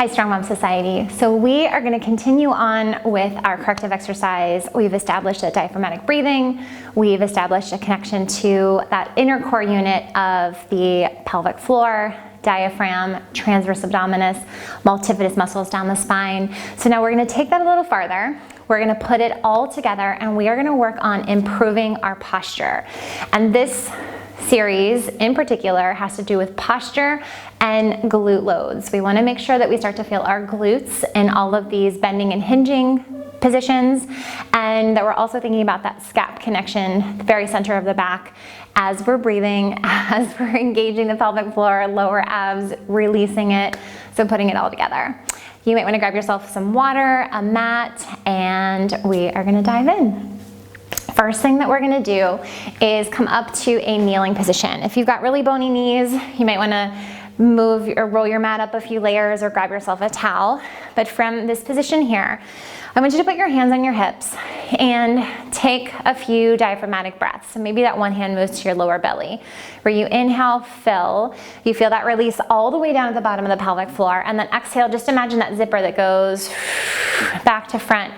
Hi, Strong Mom Society. So we are going to continue on with our corrective exercise. We've established that diaphragmatic breathing. We've established a connection to that inner core unit of the pelvic floor, diaphragm, transverse abdominis, multifidus muscles down the spine. So now we're going to take that a little farther. We're going to put it all together and we are going to work on improving our posture. And this series in particular has to do with posture and glute loads. We want to make sure that we start to feel our glutes in all of these bending and hinging positions, and that we're also thinking about that scap connection, the very center of the back, as we're breathing, as we're engaging the pelvic floor, lower abs, releasing it, so putting it all together. You might want to grab yourself some water, a mat, and we are going to dive in. First thing that we're going to do is come up to a kneeling position. If you've got really bony knees, you might want to move or roll your mat up a few layers or grab yourself a towel. But from this position here, I want you to put your hands on your hips and take a few diaphragmatic breaths. So maybe that one hand moves to your lower belly, where you inhale, fill, you feel that release all the way down at the bottom of the pelvic floor, and then exhale, just imagine that zipper that goes back to front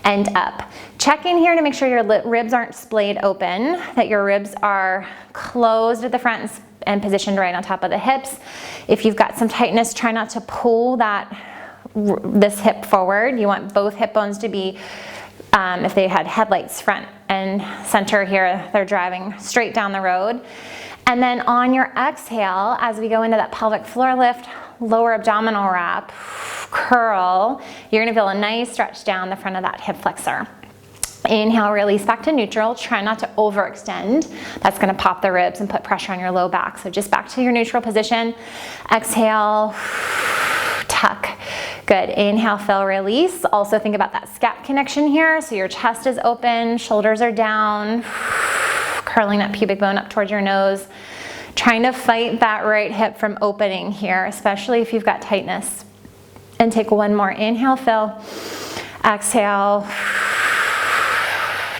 and up. Check in here to make sure your ribs aren't splayed open, that your ribs are closed at the front and positioned right on top of the hips. If you've got some tightness, try not to pull this hip forward. You want both hip bones to be, if they had headlights front and center here, they're driving straight down the road. And then on your exhale, as we go into that pelvic floor lift, lower abdominal wrap, curl, you're gonna feel a nice stretch down the front of that hip flexor. Inhale, release back to neutral. Try not to overextend. That's gonna pop the ribs and put pressure on your low back. So just back to your neutral position. Exhale, tuck. Good, inhale, fill, release. Also think about that scap connection here. So your chest is open, shoulders are down, curling that pubic bone up towards your nose. Trying to fight that right hip from opening here, especially if you've got tightness. And take one more, inhale, fill, exhale,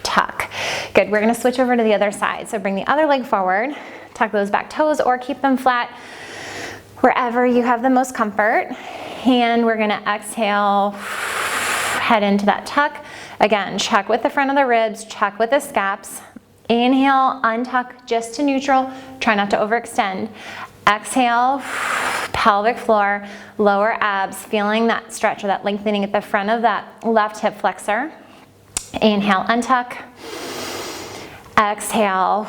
tuck. Good, we're gonna switch over to the other side. So bring the other leg forward, tuck those back toes or keep them flat wherever you have the most comfort. And we're gonna exhale, head into that tuck. Again, check with the front of the ribs, check with the scaps. Inhale, untuck just to neutral. Try not to overextend. Exhale, pelvic floor, lower abs, feeling that stretch or that lengthening at the front of that left hip flexor. Inhale, untuck. Exhale,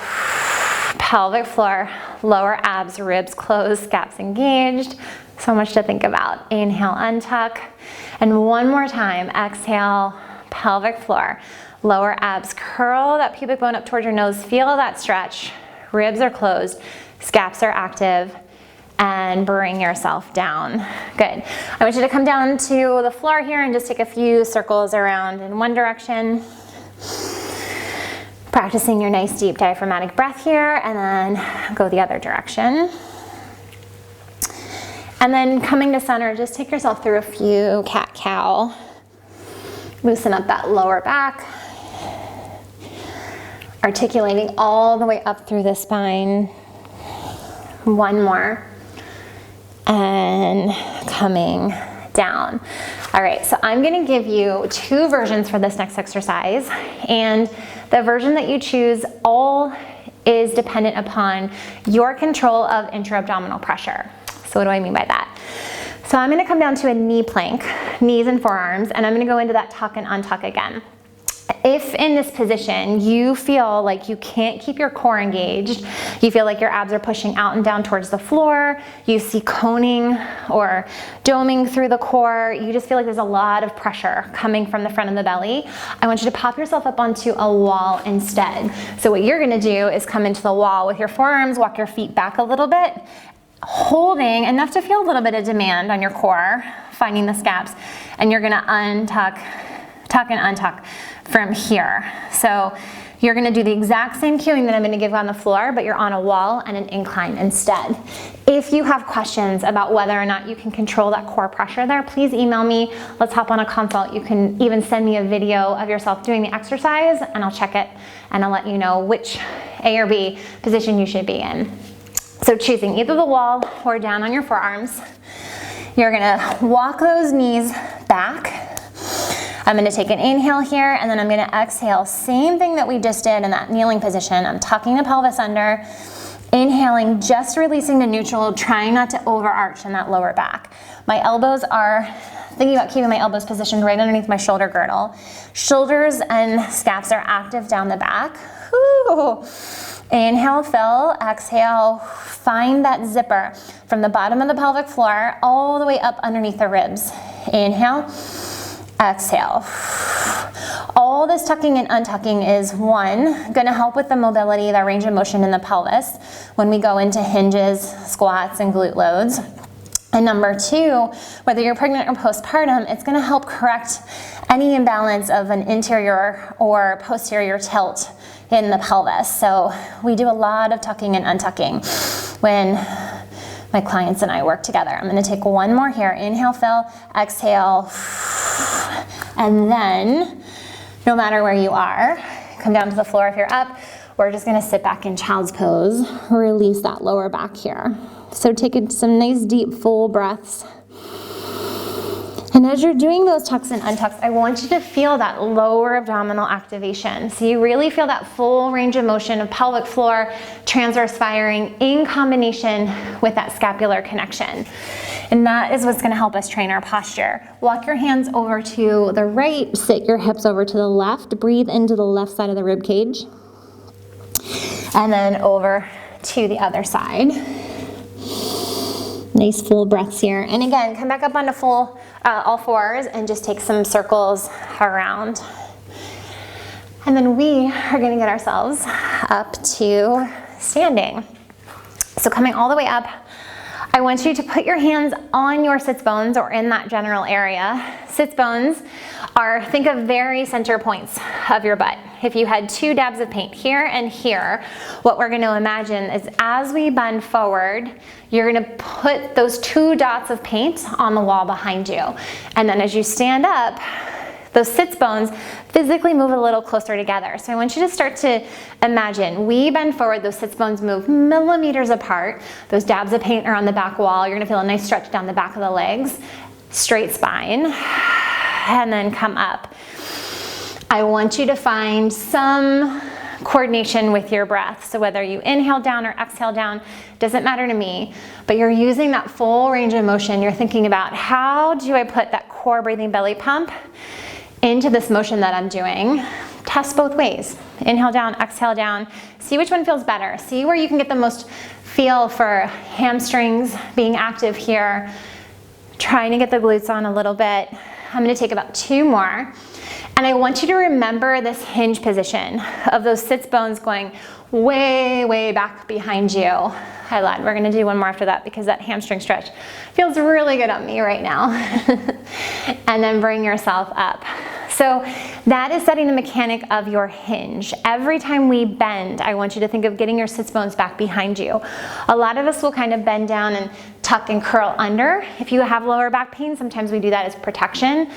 pelvic floor, lower abs, ribs closed, scaps engaged. So much to think about. Inhale, untuck. And one more time, exhale, pelvic floor, lower abs, curl that pubic bone up towards your nose, feel that stretch, ribs are closed, scaps are active, and bring yourself down. Good. I want you to come down to the floor here and just take a few circles around in one direction. Practicing your nice deep diaphragmatic breath here, and then go the other direction. And then coming to center, just take yourself through a few cat-cow. Loosen up that lower back. Articulating all the way up through the spine. One more. And coming down. All right, so I'm gonna give you two versions for this next exercise, and the version that you choose all is dependent upon your control of intra-abdominal pressure. So what do I mean by that? So I'm gonna come down to a knee plank, knees and forearms, and I'm gonna go into that tuck and untuck again. If in this position you feel like you can't keep your core engaged, you feel like your abs are pushing out and down towards the floor, you see coning or doming through the core, you just feel like there's a lot of pressure coming from the front of the belly, I want you to pop yourself up onto a wall instead. So what you're gonna do is come into the wall with your forearms, walk your feet back a little bit, holding enough to feel a little bit of demand on your core, finding the scaps, and you're gonna untuck, tuck and untuck from here. So you're gonna do the exact same cueing that I'm gonna give on the floor, but you're on a wall and an incline instead. If you have questions about whether or not you can control that core pressure there, please email me. Let's hop on a consult. You can even send me a video of yourself doing the exercise and I'll check it and I'll let you know which A or B position you should be in. So choosing either the wall or down on your forearms. You're gonna walk those knees back. I'm gonna take an inhale here, and then I'm gonna exhale. Same thing that we just did in that kneeling position. I'm tucking the pelvis under, inhaling, just releasing to neutral, trying not to overarch in that lower back. My elbows are, thinking about keeping my elbows positioned right underneath my shoulder girdle. Shoulders and scaps are active down the back. Whew. Inhale, fill, exhale, find that zipper from the bottom of the pelvic floor all the way up underneath the ribs. Inhale, exhale. All this tucking and untucking is one, gonna help with the mobility, the range of motion in the pelvis when we go into hinges, squats, and glute loads. And number two, whether you're pregnant or postpartum, it's gonna help correct any imbalance of an interior or posterior tilt in the pelvis. So we do a lot of tucking and untucking when my clients and I work together. I'm gonna take one more here. Inhale, fill, exhale, and then no matter where you are, come down to the floor if you're up. We're just gonna sit back in child's pose, release that lower back here. So take some nice deep full breaths. And as you're doing those tucks and untucks, I want you to feel that lower abdominal activation. So you really feel that full range of motion of pelvic floor, transverse firing in combination with that scapular connection. And that is what's gonna help us train our posture. Walk your hands over to the right, sit your hips over to the left, breathe into the left side of the rib cage. And then over to the other side. Nice full breaths here. And again, come back up onto full all fours and just take some circles around. And then we are gonna get ourselves up to standing. So coming all the way up, I want you to put your hands on your sits bones or in that general area. Sits bones are, think of very center points of your butt. If you had two dabs of paint here and here, what we're gonna imagine is as we bend forward, you're gonna put those two dots of paint on the wall behind you. And then as you stand up, those sits bones physically move a little closer together. So I want you to start to imagine, we bend forward, those sits bones move millimeters apart. Those dabs of paint are on the back wall. You're gonna feel a nice stretch down the back of the legs, straight spine, and then come up. I want you to find some coordination with your breath. So whether you inhale down or exhale down, doesn't matter to me, but you're using that full range of motion. You're thinking about, how do I put that core breathing belly pump into this motion that I'm doing? Test both ways. Inhale down, exhale down. See which one feels better. See where you can get the most feel for hamstrings being active here. Trying to get the glutes on a little bit. I'm gonna take about two more. And I want you to remember this hinge position of those sits bones going way, way back behind you. I lied, we're gonna do one more after that because that hamstring stretch feels really good on me right now. And then bring yourself up. So that is setting the mechanic of your hinge. Every time we bend, I want you to think of getting your sits bones back behind you. A lot of us will kind of bend down and tuck and curl under. If you have lower back pain, sometimes we do that as protection.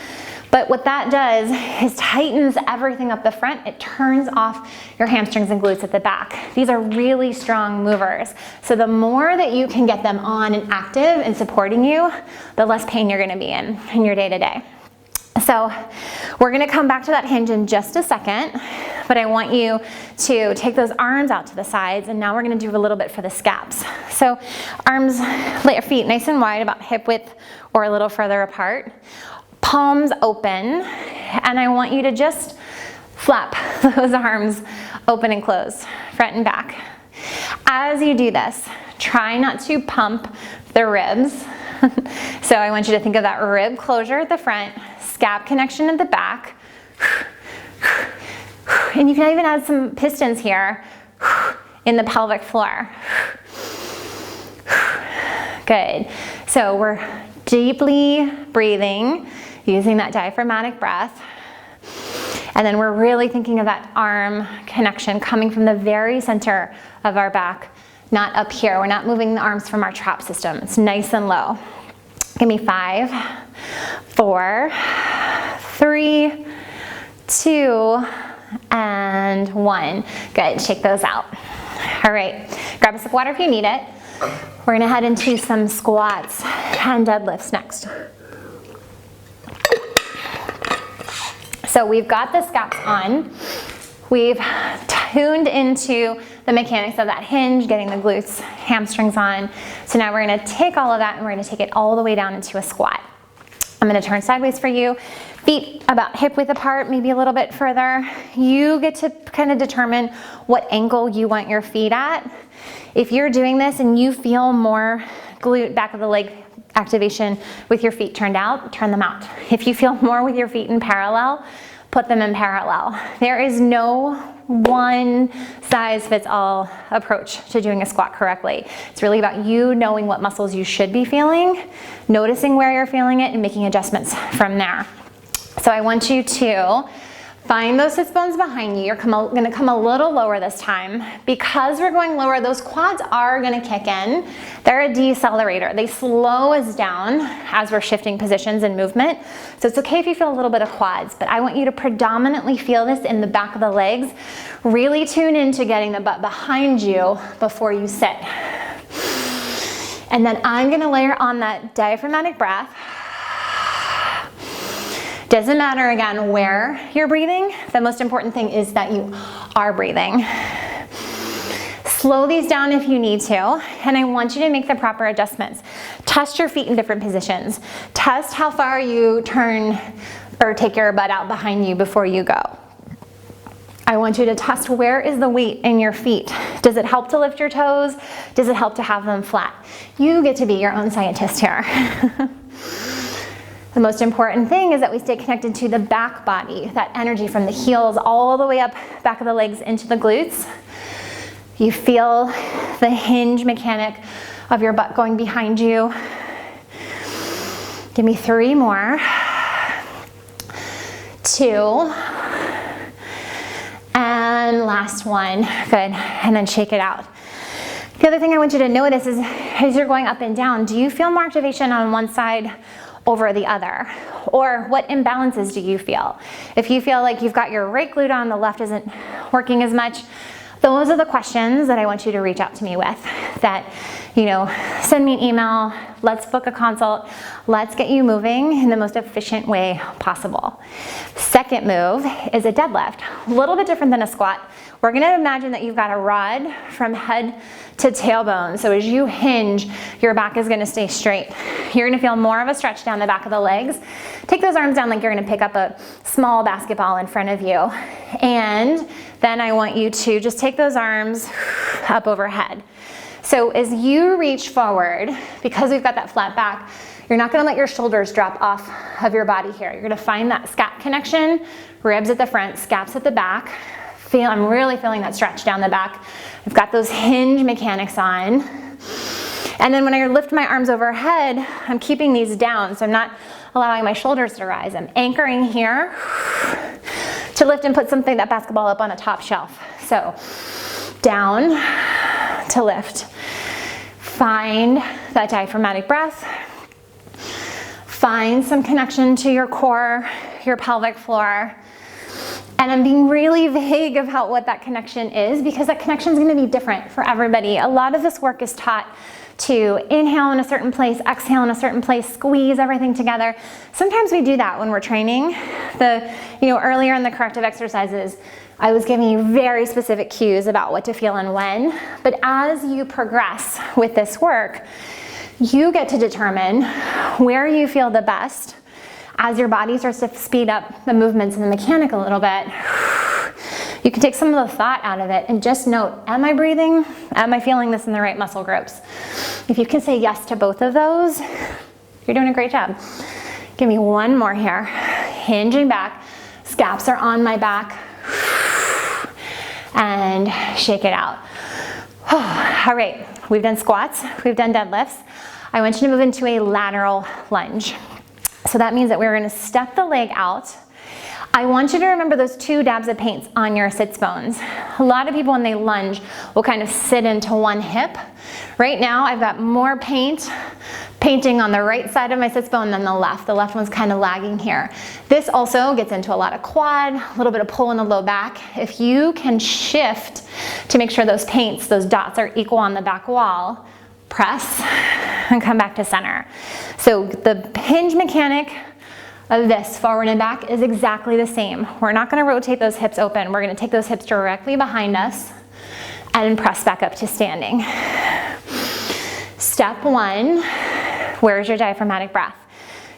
But what that does is tightens everything up the front. It turns off your hamstrings and glutes at the back. These are really strong movers. So the more that you can get them on and active and supporting you, the less pain you're gonna be in your day-to-day. So we're gonna come back to that hinge in just a second, but I want you to take those arms out to the sides, and now we're gonna do a little bit for the scaps. So arms, let your feet nice and wide, about hip width or a little further apart. Palms open, and I want you to just flap those arms open and close, front and back. As you do this, try not to pump the ribs. So I want you to think of that rib closure at the front, scap connection at the back, and you can even add some pistons here in the pelvic floor. Good. So we're deeply breathing, using that diaphragmatic breath. And then we're really thinking of that arm connection coming from the very center of our back, not up here. We're not moving the arms from our trap system. It's nice and low. Give me 5, 4, 3, 2, and 1. Good, shake those out. All right, grab a sip of water if you need it. We're gonna head into some squats and deadlifts next. So we've got the scaps on. We've tuned into the mechanics of that hinge, getting the glutes, hamstrings on. So now we're gonna take all of that and we're gonna take it all the way down into a squat. I'm gonna turn sideways for you. Feet about hip width apart, maybe a little bit further. You get to kind of determine what angle you want your feet at. If you're doing this and you feel more glute, back of the leg activation with your feet turned out, turn them out. If you feel more with your feet in parallel, put them in parallel. There is no one size fits all approach to doing a squat correctly. It's really about you knowing what muscles you should be feeling, noticing where you're feeling it, and making adjustments from there. So I want you to find those sits bones behind you. You're gonna come a little lower this time. Because we're going lower, those quads are gonna kick in. They're a decelerator. They slow us down as we're shifting positions and movement. So it's okay if you feel a little bit of quads, but I want you to predominantly feel this in the back of the legs. Really tune into getting the butt behind you before you sit. And then I'm gonna layer on that diaphragmatic breath. Doesn't matter, again, where you're breathing. The most important thing is that you are breathing. Slow these down if you need to, and I want you to make the proper adjustments. Test your feet in different positions. Test how far you turn or take your butt out behind you before you go. I want you to test where is the weight in your feet. Does it help to lift your toes? Does it help to have them flat? You get to be your own scientist here. The most important thing is that we stay connected to the back body, that energy from the heels all the way up, back of the legs into the glutes. You feel the hinge mechanic of your butt going behind you. Give me 3 more. 2. And last one. Good. And then shake it out. The other thing I want you to notice is as you're going up and down, do you feel more activation on one side over the other? Or what imbalances do you feel? If you feel like you've got your right glute on, the left isn't working as much, those are the questions that I want you to reach out to me with. That, send me an email, let's book a consult, let's get you moving in the most efficient way possible. Second move is a deadlift. A little bit different than a squat. We're gonna imagine that you've got a rod from head to tailbone. So as you hinge, your back is gonna stay straight. You're gonna feel more of a stretch down the back of the legs. Take those arms down like you're gonna pick up a small basketball in front of you. And then I want you to just take those arms up overhead. So as you reach forward, because we've got that flat back, you're not gonna let your shoulders drop off of your body here. You're gonna find that scap connection, ribs at the front, scaps at the back. I'm really feeling that stretch down the back. I've got those hinge mechanics on. And then when I lift my arms overhead, I'm keeping these down, so I'm not allowing my shoulders to rise. I'm anchoring here to lift and put that basketball up on a top shelf. So down to lift. Find that diaphragmatic breath. Find some connection to your core, your pelvic floor. And I'm being really vague about what that connection is because that connection is going to be different for everybody. A lot of this work is taught to inhale in a certain place, exhale in a certain place, squeeze everything together. Sometimes we do that when we're training. Earlier in the corrective exercises, I was giving you very specific cues about what to feel and when. But as you progress with this work, you get to determine where you feel the best. As your body starts to speed up the movements and the mechanic a little bit, you can take some of the thought out of it and just note, am I breathing? Am I feeling this in the right muscle groups? If you can say yes to both of those, you're doing a great job. Give me 1 more here. Hinging back, scaps are on my back, and shake it out. All right, we've done squats, we've done deadlifts. I want you to move into a lateral lunge. So that means that we're gonna step the leg out. I want you to remember those 2 dabs of paint on your sits bones. A lot of people when they lunge will kind of sit into one hip. Right now I've got more painting on the right side of my sits bone than the left. The left one's kind of lagging here. This also gets into a lot of quad, a little bit of pull in the low back. If you can shift to make sure those paints, those dots are equal on the back wall, press, and come back to center. So the hinge mechanic of this forward and back is exactly the same. We're not gonna rotate those hips open. We're gonna take those hips directly behind us and press back up to standing. Step one, where's your diaphragmatic breath?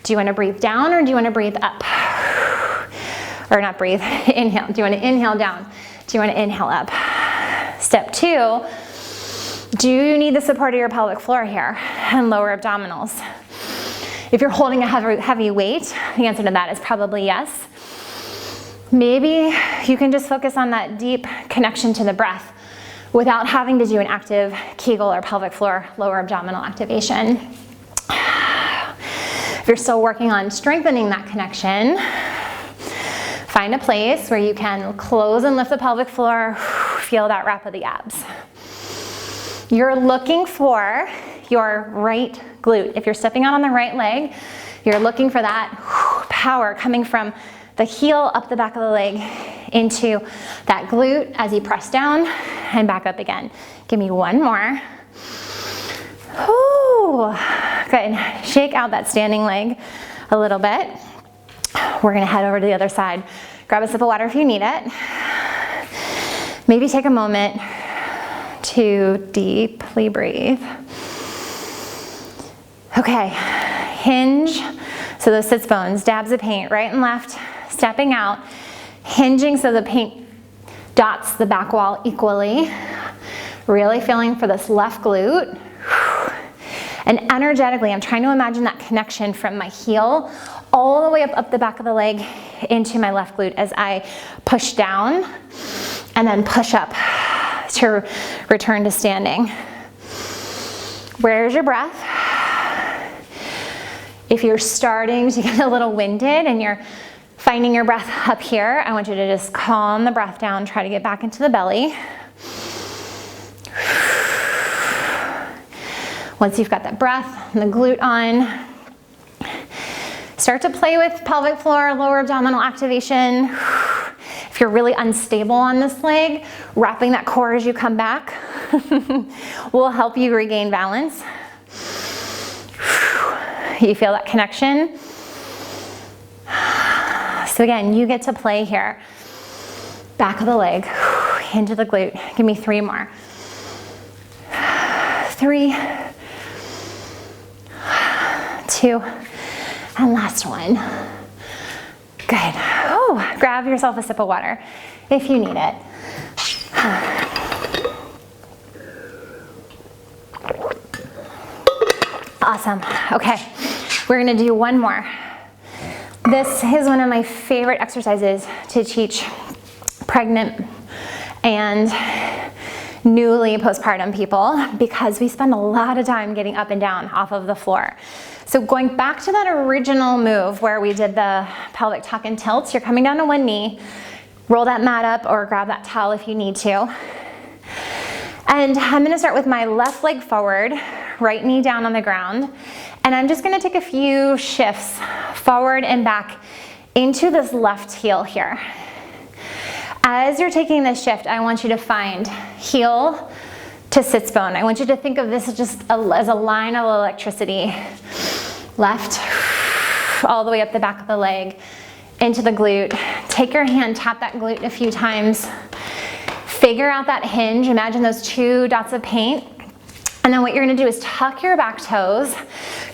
Do you wanna breathe down or do you wanna breathe up? Or not breathe, inhale. Do you wanna inhale down? Do you wanna inhale up? Step two, do you need the support of your pelvic floor here and lower abdominals? If you're holding a heavy weight, the answer to that is probably yes. Maybe you can just focus on that deep connection to the breath without having to do an active Kegel or pelvic floor lower abdominal activation. If you're still working on strengthening that connection, find a place where you can close and lift the pelvic floor, feel that wrap of the abs. You're looking for your right glute. If you're stepping out on the right leg, you're looking for that power coming from the heel up the back of the leg into that glute as you press down and back up again. Give me one more. Ooh, good. Shake out that standing leg a little bit. We're gonna head over to the other side. Grab a sip of water if you need it. Maybe take a moment to deeply breathe. Okay, hinge. So those sits bones, dabs of paint, right and left, stepping out, hinging so the paint dots the back wall equally. Really feeling for this left glute. And energetically, I'm trying to imagine that connection from my heel all the way up the back of the leg into my left glute as I push down and then push up to return to standing. Where's your breath? If you're starting to get a little winded and you're finding your breath up here, I want you to just calm the breath down, try to get back into the belly. Once you've got that breath and the glute on, start to play with pelvic floor, lower abdominal activation. If you're really unstable on this leg, wrapping that core as you come back will help you regain balance. You feel that connection? So again, you get to play here. Back of the leg, into the glute. Give me 3 more. 3, 2, and last one. Good. Oh, grab yourself a sip of water if you need it. Awesome. Okay, we're gonna do one more. This is one of my favorite exercises to teach pregnant and newly postpartum people because we spend a lot of time getting up and down off of the floor. So going back to that original move where we did the pelvic tuck and tilt, you're coming down to one knee, roll that mat up or grab that towel if you need to. And I'm gonna start with my left leg forward, right knee down on the ground, and I'm just gonna take a few shifts forward and back into this left heel here. As you're taking this shift, I want you to find heel to sits bone. I want you to think of this just as a line of electricity. Left, all the way up the back of the leg, into the glute. Take your hand, tap that glute a few times. Figure out that hinge. Imagine those 2 dots of paint. And then what you're gonna do is tuck your back toes.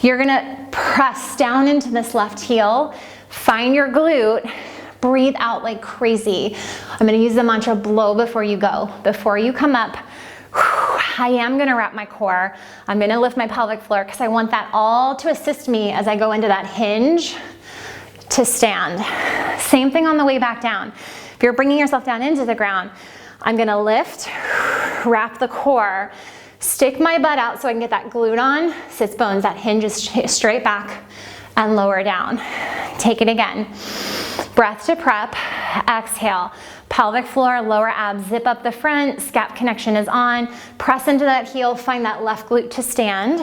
You're gonna press down into this left heel. Find your glute. Breathe out like crazy. I'm gonna use the mantra blow before you go. Before you come up, I am gonna wrap my core. I'm gonna lift my pelvic floor because I want that all to assist me as I go into that hinge to stand. Same thing on the way back down. If you're bringing yourself down into the ground, I'm gonna lift, wrap the core, stick my butt out so I can get that glute on, sits bones, that hinge is straight back and lower down. Take it again. Breath to prep, exhale. Pelvic floor, lower abs, zip up the front, scap connection is on. Press into that heel, find that left glute to stand.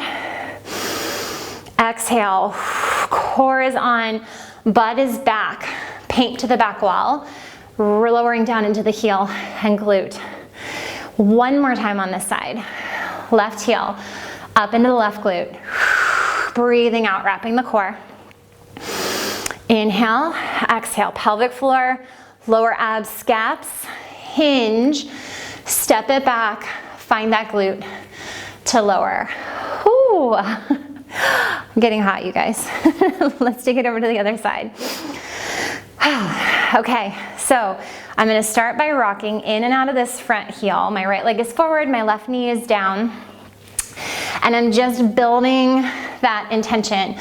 Exhale, core is on, butt is back, paint to the back wall. We're lowering down into the heel and glute. One more time on this side. Left heel, Up into the left glute. Breathing out, wrapping the core. Inhale, exhale, pelvic floor, lower abs, scaps, hinge, step it back, find that glute to lower. Whew. I'm getting hot, you guys. Let's take it over to the other side. Okay, so I'm gonna start by rocking in and out of this front heel. My right leg is forward, my left knee is down. And I'm just building that intention.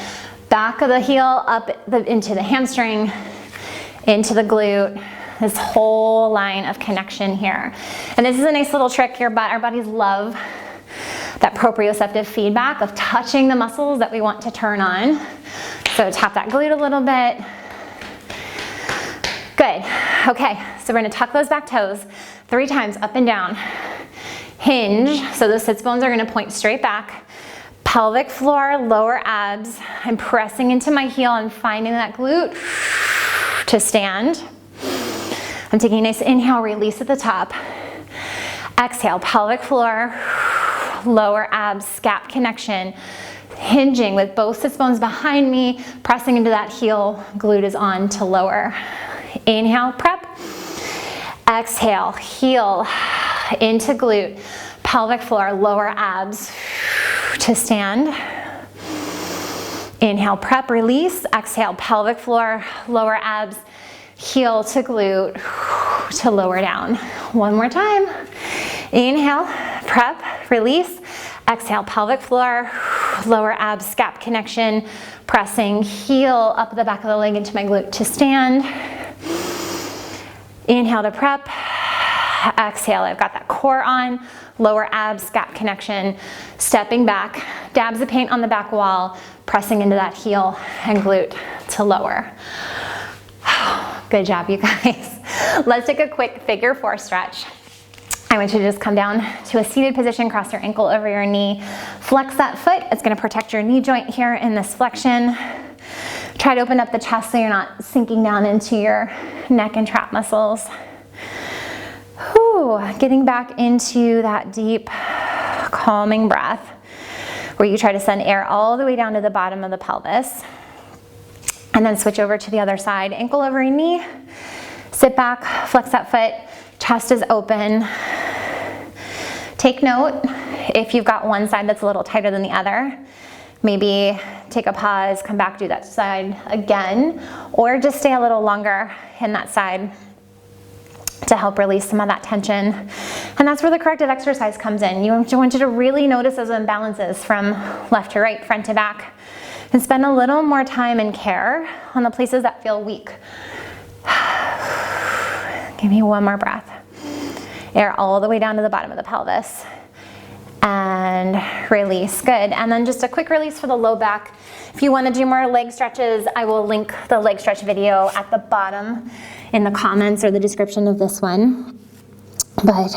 Back of the heel up into the hamstring, into the glute. This whole line of connection here. And this is a nice little trick. Our bodies love that proprioceptive feedback of touching the muscles that we want to turn on. So tap that glute a little bit. Good. Okay, so we're gonna tuck those back toes 3 times, up and down. Hinge, so those sits bones are gonna point straight back. Pelvic floor, lower abs. I'm pressing into my heel and finding that glute to stand. I'm taking a nice inhale, release at the top. Exhale, pelvic floor, lower abs, scap connection. Hinging with both sits bones behind me, pressing into that heel, glute is on to lower. Inhale, prep. Exhale, heel into glute, pelvic floor, lower abs to stand. Inhale, prep, release. Exhale, pelvic floor, lower abs, heel to glute, to lower down. One more time. Inhale, prep, release. Exhale, pelvic floor, lower abs, scap connection, pressing heel up the back of the leg into my glute to stand. Inhale to prep. Exhale, I've got that core on, lower abs, scap connection, stepping back, dabs of paint on the back wall, pressing into that heel and glute to lower. Good job, you guys. Let's take a quick figure 4 stretch. I want you to just come down to a seated position, cross your ankle over your knee, flex that foot. It's gonna protect your knee joint here in this flexion. Try to open up the chest so you're not sinking down into your neck and trap muscles. Whew, getting back into that deep, calming breath where you try to send air all the way down to the bottom of the pelvis. And then switch over to the other side, ankle over your knee, sit back, flex that foot, chest is open. Take note, if you've got one side that's a little tighter than the other, maybe take a pause, come back, do that side again, or just stay a little longer in that side to help release some of that tension. And that's where the corrective exercise comes in. You want you to really notice those imbalances from left to right, front to back, and spend a little more time and care on the places that feel weak. Give me one more breath. Air all the way down to the bottom of the pelvis. And release, good. And then just a quick release for the low back. If you want to do more leg stretches, I will link the leg stretch video at the bottom in the comments or the description of this one. But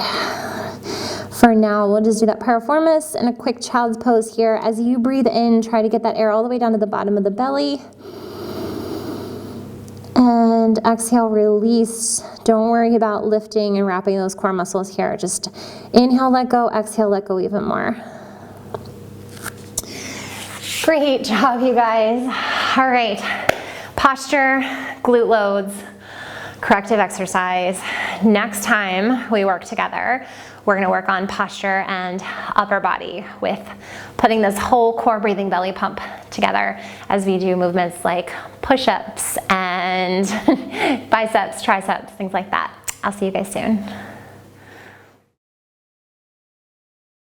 for now, we'll just do that piriformis and a quick child's pose here. As you breathe in, try to get that air all the way down to the bottom of the belly. And exhale, release. Don't worry about lifting and wrapping those core muscles here. Just inhale, let go, exhale, let go even more. Great job, you guys. All right, posture, glute loads, corrective exercise. Next time we work together, we're gonna work on posture and upper body with putting this whole core breathing belly pump together as we do movements like push-ups and biceps, triceps, things like that. I'll see you guys soon.